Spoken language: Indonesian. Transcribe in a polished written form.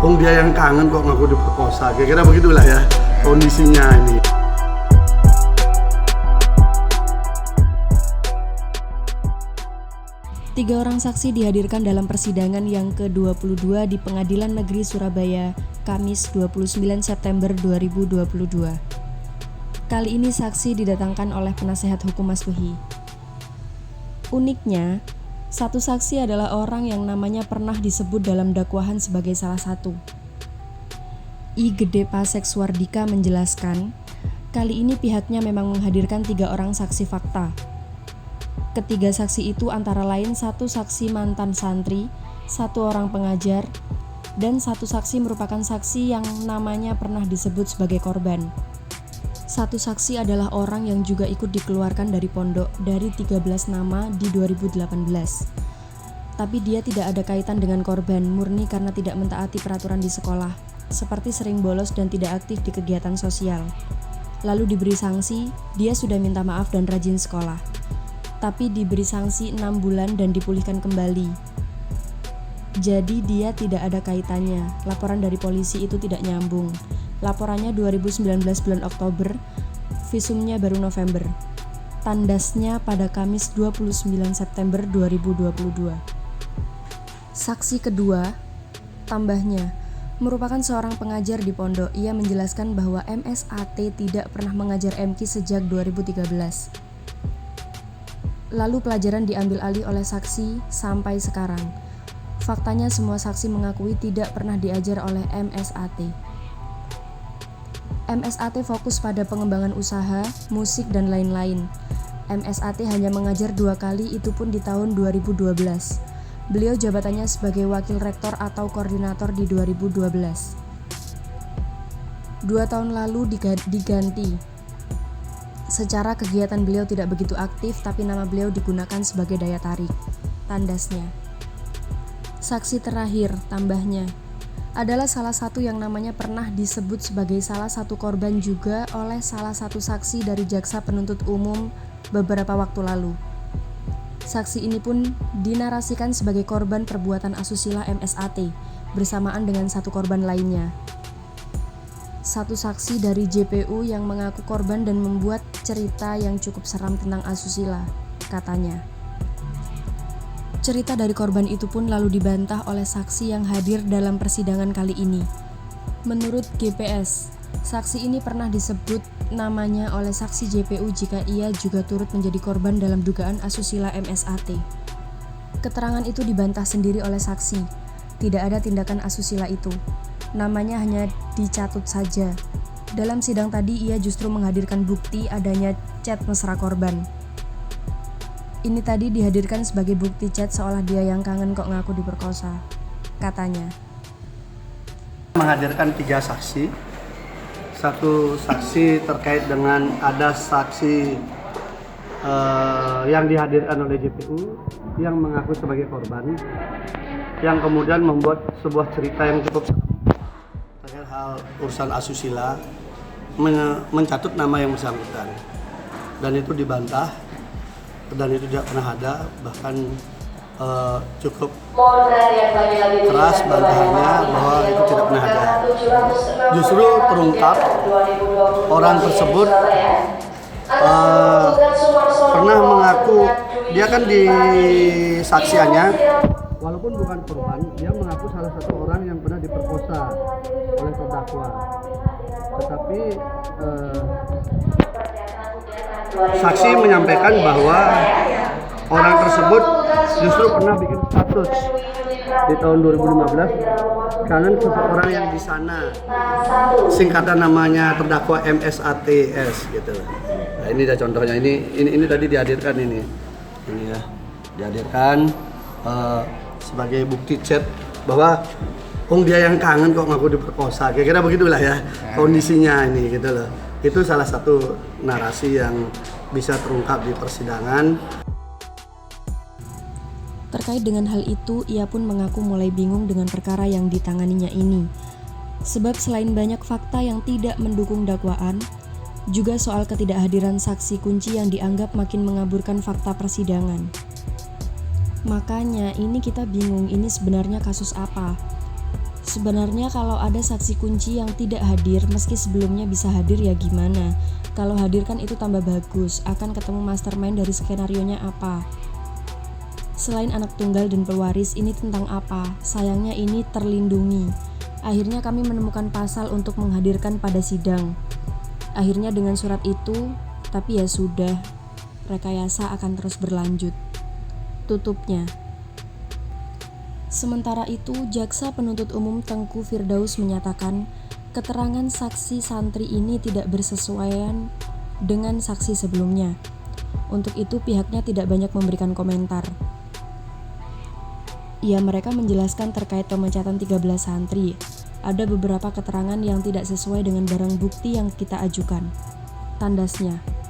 dia yang kangen kok ngaku diperkosa. Kira-kira begitulah ya kondisinya ini. Tiga orang saksi dihadirkan dalam persidangan yang ke-22 di Pengadilan Negeri Surabaya, Kamis 29 September 2022. Kali ini saksi didatangkan oleh penasehat hukum Mas Tuhi. Uniknya, satu saksi adalah orang yang namanya pernah disebut dalam dakwahan sebagai salah satu. I Gede Pasek Suwardika menjelaskan, kali ini pihaknya memang menghadirkan 3 orang saksi fakta. Ketiga saksi itu antara lain 1 saksi mantan santri, 1 orang pengajar, dan 1 saksi merupakan saksi yang namanya pernah disebut sebagai korban. 1 saksi adalah orang yang juga ikut dikeluarkan dari pondok dari 13 nama di 2018. Tapi dia tidak ada kaitan dengan korban, murni karena tidak mentaati peraturan di sekolah, seperti sering bolos dan tidak aktif di kegiatan sosial. Lalu diberi sanksi, dia sudah minta maaf dan rajin sekolah. Tapi diberi sanksi 6 bulan dan dipulihkan kembali. Jadi dia tidak ada kaitannya. Laporan dari polisi itu tidak nyambung. Laporannya 2019 bulan Oktober, visumnya baru November. Tandasnya pada Kamis 29 September 2022. Saksi kedua, tambahnya, merupakan seorang pengajar di pondok. Ia menjelaskan bahwa MSAT tidak pernah mengajar MQ sejak 2013. Lalu pelajaran diambil alih oleh saksi sampai sekarang. Faktanya semua saksi mengakui tidak pernah diajar oleh MSAT. MSAT fokus pada pengembangan usaha, musik, dan lain-lain. MSAT hanya mengajar 2 kali, itu pun di tahun 2012. Beliau jabatannya sebagai wakil rektor atau koordinator di 2012. 2 tahun lalu diganti. Secara kegiatan beliau tidak begitu aktif, tapi nama beliau digunakan sebagai daya tarik. Tandasnya. Saksi terakhir, tambahnya, adalah salah satu yang namanya pernah disebut sebagai salah satu korban juga oleh salah satu saksi dari jaksa penuntut umum beberapa waktu lalu. Saksi ini pun dinarasikan sebagai korban perbuatan asusila MSAT bersamaan dengan 1 korban lainnya. 1 saksi dari JPU yang mengaku korban dan membuat cerita yang cukup seram tentang asusila, katanya. Cerita dari korban itu pun lalu dibantah oleh saksi yang hadir dalam persidangan kali ini. Menurut GPS, saksi ini pernah disebut namanya oleh saksi JPU jika ia juga turut menjadi korban dalam dugaan asusila MSAT. Keterangan itu dibantah sendiri oleh saksi. Tidak ada tindakan asusila itu. Namanya hanya dicatut saja. Dalam sidang tadi ia justru menghadirkan bukti adanya chat mesra korban. Ini tadi dihadirkan sebagai bukti chat seolah dia yang kangen kok ngaku diperkosa, katanya. Menghadirkan 3 saksi. 1 saksi terkait dengan ada saksi yang dihadirkan oleh JPU yang mengaku sebagai korban, yang kemudian membuat sebuah cerita yang cukup terkait hal urusan asusila, mencatut nama yang bersangkutan, dan itu dibantah dan itu tidak pernah ada, bahkan cukup keras bantahannya bahwa itu tidak pernah ada. Justru terungkap orang tersebut pernah mengaku, dia kan di saksiannya walaupun bukan korban, dia mengaku salah satu orang yang pernah diperkosa oleh terdakwa. Tetapi saksi menyampaikan bahwa orang tersebut justru pernah bikin status di tahun 2015 kangen seseorang yang di sana, singkatan namanya terdakwa MSATS gitu. Nah, ini ada contohnya, ini tadi dihadirkan ini ya, dihadirkan sebagai bukti chat bahwa dia yang kangen kok ngaku diperkosa. Kira-kira begitulah ya kondisinya ini gitu loh. Itu salah satu narasi yang bisa terungkap di persidangan. Terkait dengan hal itu, ia pun mengaku mulai bingung dengan perkara yang ditanganinya ini. Sebab selain banyak fakta yang tidak mendukung dakwaan, juga soal ketidakhadiran saksi kunci yang dianggap makin mengaburkan fakta persidangan. Makanya ini kita bingung, ini sebenarnya kasus apa? Sebenarnya kalau ada saksi kunci yang tidak hadir meski sebelumnya bisa hadir ya gimana? Kalau hadir kan itu tambah bagus, akan ketemu mastermind dari skenarionya apa. Selain anak tunggal dan pewaris, ini tentang apa? Sayangnya ini terlindungi. Akhirnya kami menemukan pasal untuk menghadirkan pada sidang. Akhirnya dengan surat itu, tapi ya sudah, rekayasa akan terus berlanjut. Tutupnya. Sementara itu, Jaksa Penuntut Umum Tengku Firdaus menyatakan keterangan saksi santri ini tidak bersesuaian dengan saksi sebelumnya. Untuk itu pihaknya tidak banyak memberikan komentar. Ya, mereka menjelaskan terkait pemecatan 13 santri. Ada beberapa keterangan yang tidak sesuai dengan barang bukti yang kita ajukan. Tandasnya.